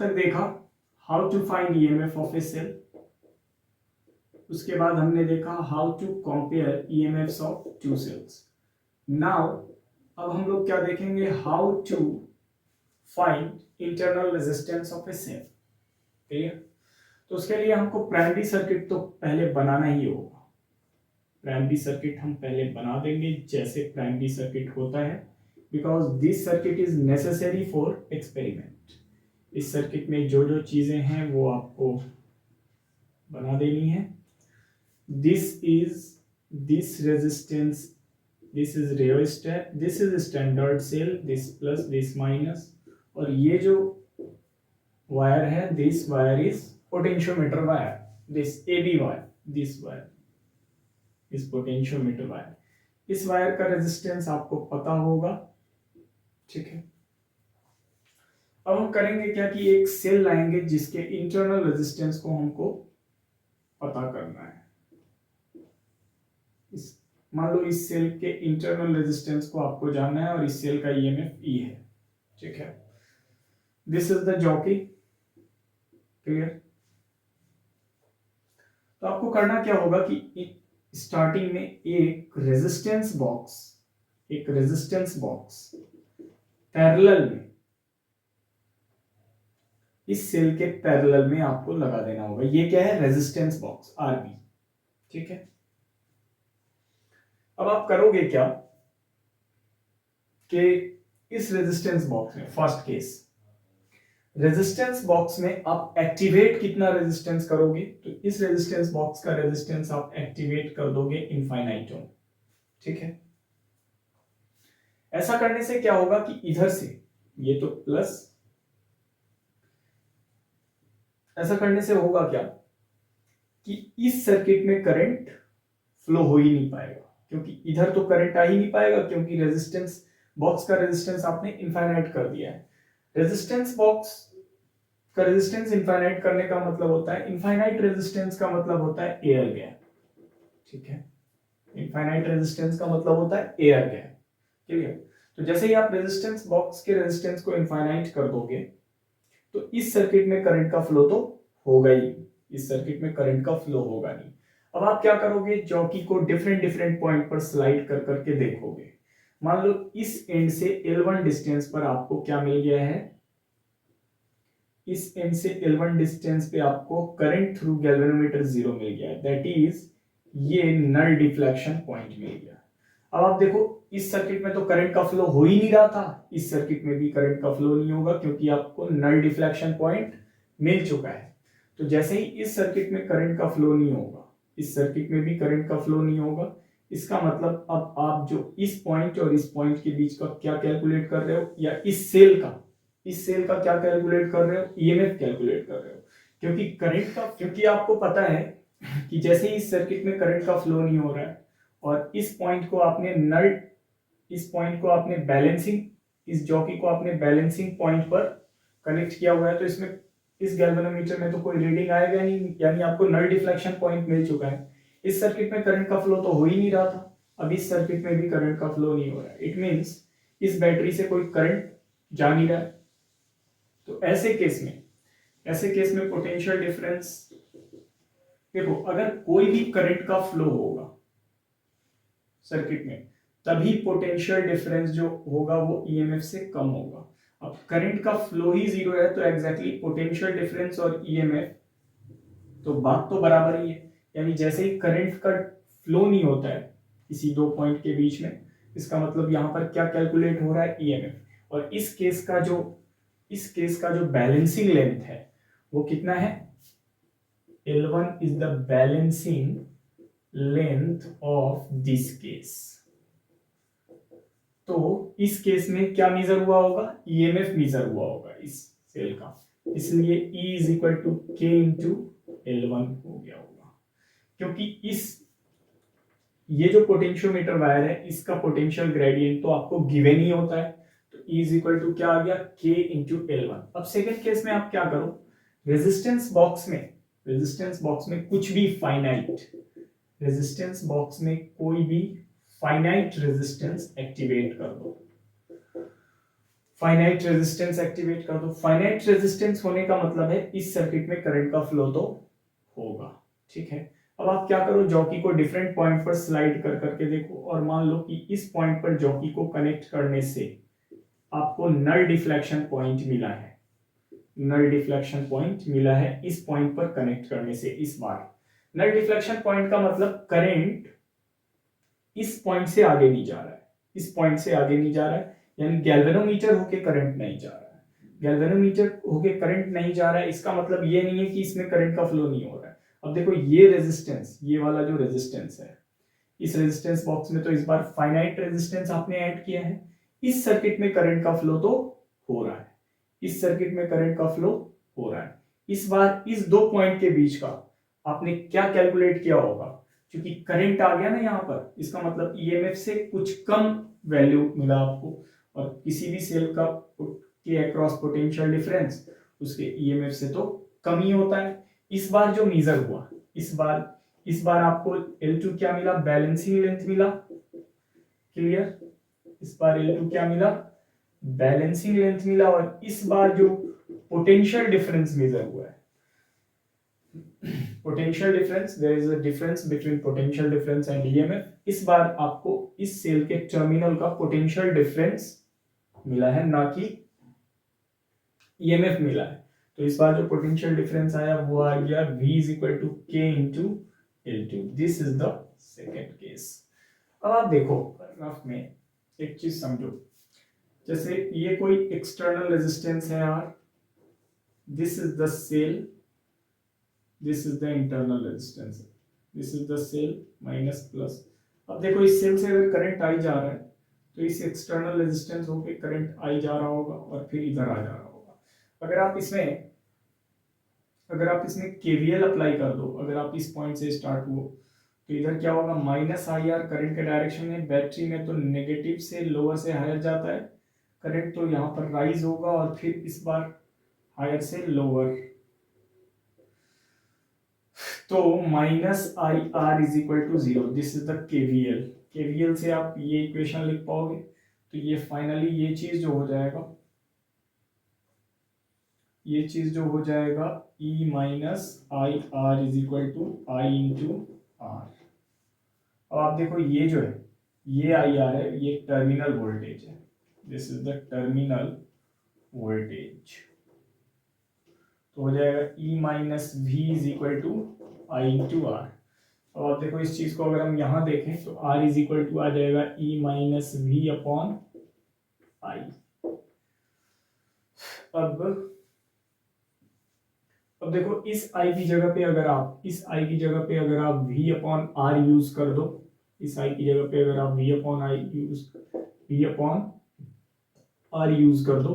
तक देखा how to find EMF of a cell, उसके बाद हमने देखा how to compare EMFs of two cells. Now अब हम लोग क्या देखेंगे, how to find internal resistance of a cell. Clear? तो उसके लिए हमको प्राइमरी सर्किट तो पहले बनाना ही होगा। प्राइमरी सर्किट हम पहले बना देंगे जैसे प्राइमरी सर्किट होता है, because this circuit is necessary for experiment. इस सर्किट में जो जो चीजें हैं वो आपको बना देनी है। this resistance, this is rheostat, this is standard cell, this plus this minus, और ये जो वायर है this wire is potentiometer wire, this AB wire, this wire is potentiometer wire। इस वायर का रेजिस्टेंस आपको पता होगा, ठीक है। अब हम करेंगे क्या कि एक सेल लाएंगे जिसके इंटरनल रेजिस्टेंस को हमको पता करना है। मान लो इस सेल के इंटरनल रेजिस्टेंस को आपको जानना है और इस सेल का ईएमएफ ई है, ठीक है। This is the jockey, clear. तो आपको करना क्या होगा कि स्टार्टिंग में एक रेजिस्टेंस बॉक्स पैरेलल में, इस सेल के पैरेलल में आपको लगा देना होगा। ये क्या है, रेजिस्टेंस बॉक्स आरबी, ठीक है। अब आप करोगे क्या कि इस रेजिस्टेंस बॉक्स में, फर्स्ट केस रेजिस्टेंस बॉक्स में आप एक्टिवेट कितना रेजिस्टेंस करोगे, तो इस रेजिस्टेंस बॉक्स का रेजिस्टेंस आप एक्टिवेट कर दोगे इनफाइनाइट ओम, ठीक है। ऐसा करने से क्या होगा कि इधर से ये तो प्लस, ऐसा करने से होगा क्या कि इस सर्किट में करंट फ्लो हो ही नहीं पाएगा, क्योंकि इधर तो करंट आ ही नहीं पाएगा, क्योंकि रेजिस्टेंस बॉक्स का रेजिस्टेंस आपने इनफाइनाइट कर दिया है। रेजिस्टेंस बॉक्स का रेजिस्टेंस इनफाइनाइट करने का मतलब होता है, इनफाइनाइट रेजिस्टेंस का मतलब होता है एयर गैप, ठीक है। इनफाइनाइट रेजिस्टेंस का मतलब होता है एयर गैप, क्लियर। तो जैसे ही आप रेजिस्टेंस बॉक्स के रेजिस्टेंस को इनफाइनाइट कर दोगे तो इस सर्किट में करंट का फ्लो तो होगा ही, इस सर्किट में करंट का फ्लो होगा नहीं। अब आप क्या करोगे, जॉकी को डिफरेंट पॉइंट पर स्लाइड कर करके देखोगे। मान लो इस एंड से L1 डिस्टेंस पर आपको क्या मिल गया है, इस एंड से L1 डिस्टेंस पे आपको करंट थ्रू गैल्वेनोमीटर 0 मिल गया है, दैट इज ये नल डिफ्लेक्शन पॉइंट मिल गया। अब आप देखो इस सर्किट में तो करंट का फ्लो हो ही नहीं रहा था, इस सर्किट में भी करंट का फ्लो नहीं होगा क्योंकि आपको नल डिफ्लेक्शन पॉइंट मिल चुका है। तो जैसे ही इस सर्किट में करंट का फ्लो नहीं होगा, इस सर्किट में भी करंट का फ्लो नहीं होगा, इसका मतलब अब आप जो इस पॉइंट और इस पॉइंट के बीच का क्या कैलकुलेट कर रहे हो, या इस सेल का क्या कैलकुलेट कर रहे हो, ईएमएफ कैलकुलेट कर रहे हो। क्योंकि करंट का, क्योंकि आपको पता है कि जैसे ही इस सर्किट में करंट का फ्लो नहीं हो रहा है और इस पॉइंट को आपने बैलेंसिंग, इस जॉकी को आपने बैलेंसिंग पॉइंट पर कनेक्ट किया हुआ है, तो इसमें इस गैल्वेनोमीटर में तो कोई रीडिंग आएगा नहीं, यानी आपको नल डिफ्लेक्शन पॉइंट मिल चुका है। इस सर्किट में करंट का फ्लो तो हो ही नहीं रहा था, अब इस सर्किट में भी करंट का फ्लो नहीं हो रहा है, इट मींस इस बैटरी से कोई करंट जा नहीं रहा है। तो ऐसे केस में पोटेंशियल डिफरेंस, देखो अगर कोई भी करंट का फ्लो होगा सर्किट में तभी पोटेंशियल डिफरेंस जो होगा वो ईएमएफ से कम होगा। अब करंट का फ्लो ही 0 है तो एग्जैक्टली पोटेंशियल डिफरेंस और ईएमएफ तो बात तो बराबर ही है, यानी जैसे ही करंट का फ्लो नहीं होता है किसी दो पॉइंट के बीच में, इसका मतलब यहाँ पर क्या कैलकुलेट हो रहा है, ईएमएफ। और इस केस का जो बैलेंसिंग लेंथ है वो कितना है, L1 is the balancing length of this case. तो इस केस में क्या मेजर हुआ होगा, ईएमएफ मेजर हुआ होगा इस सेल का, इसलिए E is equal to K into L1 हो गया होगा। क्योंकि ये जो पोटेंशियोमीटर वायर है इसका पोटेंशियल ग्रेडियंट तो आपको गिवन ही होता है, तो E इज इक्वल टू क्या आ गया, K इंटू L1। अब सेकेंड केस में आप क्या करो, रेजिस्टेंस बॉक्स में कुछ भी फाइनाइट रेजिस्टेंस एक्टिवेट कर दो। फाइनाइट रेजिस्टेंस एक्टिवेट कर दो। फाइनाइट रेजिस्टेंस होने का मतलब है इस सर्किट में करंट का फ्लो तो होगा, ठीक है। अब आप क्या करो, जॉकी को डिफरेंट पॉइंट पर स्लाइड कर करके देखो और मान लो कि इस पॉइंट पर जॉकी को कनेक्ट करने से आपको नल डिफ्लेक्शन पॉइंट मिला है। नल डिफ्लेक्शन पॉइंट मिला है इस पॉइंट पर कनेक्ट करने से। इस बार नल डिफ्लेक्शन पॉइंट का मतलब करंट इस पॉइंट से आगे नहीं जा रहा है, इस पॉइंट से आगे नहीं जा रहा है, यानी गैल्वेनोमीटर होके करंट नहीं जा रहा है। गैल्वेनोमीटर होके करंट नहीं जा रहा है, इसका मतलब ये नहीं है कि इसमें करंट का फ्लो नहीं हो रहा है। अब देखो ये रेजिस्टेंस, ये वाला जो रेजिस्टेंस है, इस रेजिस्टेंस बॉक्स में तो इस बार फाइनाइट रेजिस्टेंस आपने ऐड किया है। इस सर्किट में करंट का फ्लो तो हो रहा है, इस सर्किट में करंट का फ्लो हो रहा है। इस बार इस दो पॉइंट के बीच का आपने क्या कैलकुलेट किया होगा, क्योंकि करंट आ गया ना यहाँ पर, इसका मतलब ईएमएफ से कुछ कम वैल्यू मिला आपको, और किसी भी सेल का के अक्रॉस पोटेंशियल डिफरेंस उसके ईएमएफ से तो कम ही होता है। इस बार जो मेजर हुआ, इस बार आपको L2 क्या मिला, बैलेंसिंग लेंथ मिला, क्लियर। इस बार L2 क्या मिला, बैलेंसिंग लेंथ मिला। और इस बार जो पोटेंशियल डिफरेंस मेजर हुआ है, potential difference, there is a difference between potential difference and EMF. इस बार आपको इस सेल के टर्मिनल का पोटेंशियल डिफरेंस मिला है, ना कि ईएमएफ मिला है। तो इस बार जो पोटेंशियल डिफरेंस आया वो आ गया V is equal to K into L2। This is the second case. अब आप देखो रफ में एक चीज समझो, जैसे ये कोई एक्सटर्नल रेजिस्टेंस है R, this is the cell, this is the internal resistance, this is the cell minus plus. अब देखो इस सेल से अगर करंट आई जा रहा है तो इस एक्सटर्नल रेजिस्टेंस होके करंट आई जा रहा होगा और फिर इधर आ जा रहा होगा। अगर आप इसमें केवीएल अप्लाई कर दो, अगर आप इस पॉइंट से स्टार्ट हो तो इधर क्या होगा, माइनस आई आर करंट के डायरेक्शन में। बैटरी में तो नेगेटिव से लोअर से हायर जाता है करंट, तो यहाँ पर राइज होगा और फिर इस बार हायर से लोअर, तो minus I R is equal to 0। This is the KVL. KVL से आप ये इक्वेशन लिख पाओगे, तो ये फाइनली ये चीज जो हो जाएगा, ये चीज जो हो जाएगा E minus I R is equal to I into R. अब आप देखो ये जो है, ये आई आर है, ये टर्मिनल वोल्टेज है, this is the terminal voltage. तो हो जाएगा E minus V is equal to I into R. अब आप देखो इस चीज को अगर हम यहां देखें तो R इज इक्वल टू आ जाएगा E minus V upon I. अब देखो इस I की जगह पे अगर आप V अपॉन आर यूज कर दो, इस I की जगह पे अगर आप V अपॉन आर यूज कर दो,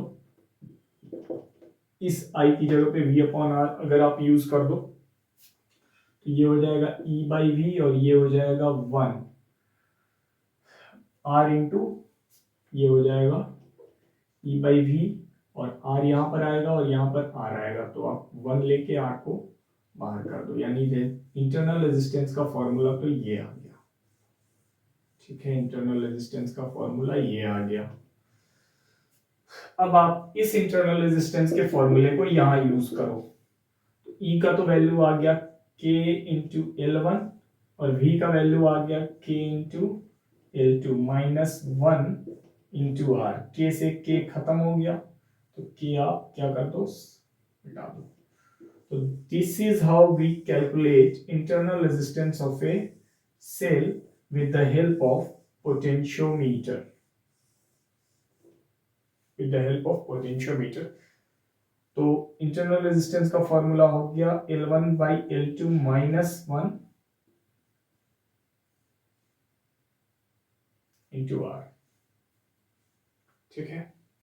इस I की जगह पे V अपॉन आर अगर आप यूज कर दो, तो ये हो जाएगा E बाई वी और ये हो जाएगा 1 R इंटू, ये हो जाएगा E बाई वी और R यहाँ पर आएगा और यहाँ पर R आएगा, तो आप 1 लेके R को बाहर कर दो, यानी इंटरनल रेजिस्टेंस का फॉर्मूला तो ये आ गया, ठीक है। इंटरनल रेजिस्टेंस का फॉर्मूला ये आ गया। अब आप इस इंटरनल रेजिस्टेंस के फॉर्मूले को यहाँ यूज करो, तो E का तो वैल्यू आ गया K इंटू L1 और V का वैल्यू आ गया K into L2 minus 1 into R। K से K खत्म हो गया, तो K आप क्या कर दो, हटा दो। तो this is how we calculate internal resistance of a cell with the help of potentiometer, with the help of potentiometer। तो इंटरनल रेजिस्टेंस का फॉर्मूला हो गया L1 by L2 minus 1 into R, ठीक है।